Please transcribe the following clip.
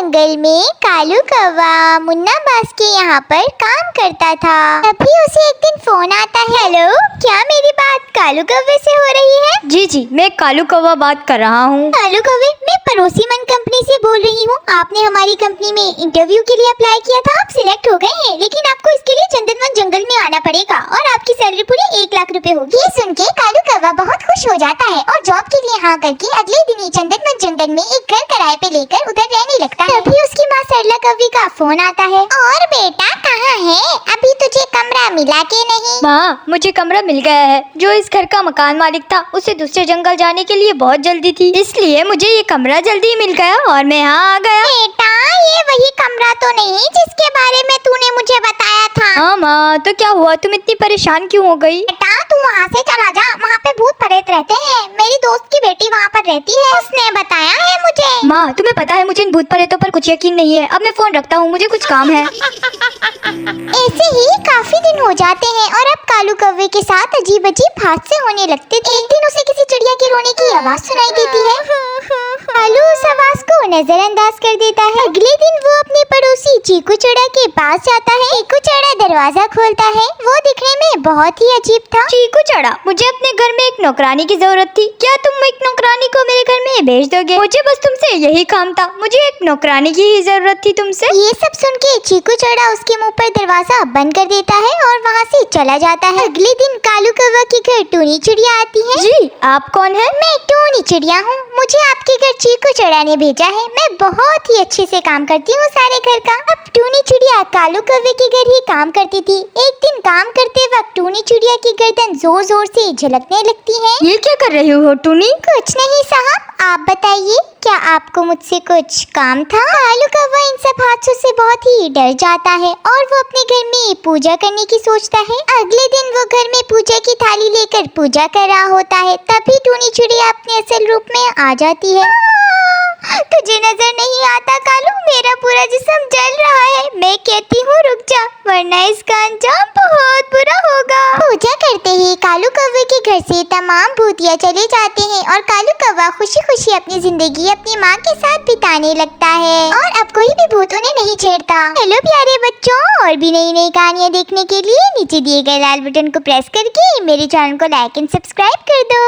जंगल में कालू कौवा मुन्ना बास के यहाँ पर काम करता था। तभी उसे एक दिन फोन आता है। हेलो, क्या मेरी बात कालू कौवे से हो रही है? जी, मैं कालू कौवा बात कर रहा हूँ। कालू कौवे, मैं पड़ोसी मन कंपनी से बोल रही हूँ। आपने हमारी कंपनी में इंटरव्यू के लिए अप्लाई किया था, आप सिलेक्ट हो गए हैं, लेकिन आपको इसके लिए चंदनवन जंगल में आना पड़ेगा और आपकी सैलरी पूरी 1 लाख रुपए होगी। ये सुन के कालू कौवा बहुत खुश हो जाता है और जॉब के लिए हाँ करके अगले दिन ही चंदनवन जंगल में एक घर किराए पे लेकर उधर रहने लगता है। तभी उसकी माँ सरला कौवी का फोन आता है। और बेटा कहाँ है? अभी तुझे कमरा मिला के नहीं? माँ, मुझे कमरा मिल गया है। जो इस घर का मकान मालिक था उसे दूसरे जंगल जाने के लिए बहुत जल्दी थी, इसलिए मुझे ये कमरा जल्दी मिल गया और मैं यहाँ आ गया। बेटा, ये वही कमरा तो नहीं जिसके बारे में तूने मुझे बताया था? हाँ माँ, तो क्या हुआ? तुम इतनी परेशान क्यों हो गई? बेटा, तू वहाँ से चला जा, वहाँ पे भूत प्रेत रहते हैं। मेरी दोस्त की बेटी वहाँ पर रहती है, उसने बताया है मुझे। माँ, तुम्हें पता है मुझे इन भूत प्रेतों पर कुछ यकीन नहीं है। अब मैं फोन रखता हूँ, मुझे कुछ काम है। ऐसे ही काफी दिन हो जाते हैं और अब कालू कौवे के साथ अजीब अजीब हादसे होने लगते थे। एक दिन उसे किसी चिड़िया के रोने की आवाज सुनाई देती है। कालू उस आवाज को नजरअंदाज कर देता है। अगले दिन वो अपने पड़ोसी चीकू चौड़ा के पास जाता है। चीकू चौड़ा दरवाजा खोलता है। वो दिखने में बहुत ही अजीब था। चीकू चौड़ा, मुझे अपने घर में एक नौकरानी की जरूरत थी। क्या तुम एक नौकरानी को मेरे घर में भेज दोगे? मुझे बस तुमसे यही काम था। मुझे एक नौकरानी की ही जरूरत थी तुमसे। ये सब सुन के चीकू चौड़ा उसके मुंह पर दरवाजा बंद कर देता है और वहाँ से चला जाता है। अगले दिन कालू कौवा के घर टूनी चिड़िया आती है। जी, आप कौन है? मैं टूनी चिड़िया हूँ। मुझे आपके घर चीकू चौड़ा ने भेजा है। मैं बहुत ही अच्छे से काम करती हूँ सारे घर का। अब टूनी चिड़िया कालू कौवे के घर ही काम करती थी। एक दिन काम करते वक्त टूनी चिड़िया की गर्दन जोर जोर से झलकने लगती है। ये क्या कर रही हो टूनी? कुछ नहीं साहब, आप बताइए, क्या आपको मुझसे कुछ काम था? कालू कौवा इन सब हादसों से बहुत ही डर जाता है और वो अपने घर में पूजा करने की सोचता है। अगले दिन वो घर में पूजा की थाली लेकर पूजा कर रहा होता है। तभी टूनी चिड़िया अपने असल रूप में आ जाती है। तुझे नजर नहीं आता कालू? मेरा पूरा जिस्म जल रहा है। मैं कहती हूँ रुक जा, वरना इसका अंजाम बहुत बुरा होगा। पूजा करते ही कालू कौवे के घर से तमाम भूतिया चले जाते हैं और कालू कौवा खुशी खुशी अपनी जिंदगी अपनी माँ के साथ बिताने लगता है और अब कोई भी भूत उन्हें नहीं छेड़ता। हेलो प्यारे बच्चों, और भी नई नई कहानियाँ देखने के लिए नीचे दिए गए लाल बटन को प्रेस करके मेरे चैनल को लाइक एंड सब्सक्राइब कर दो।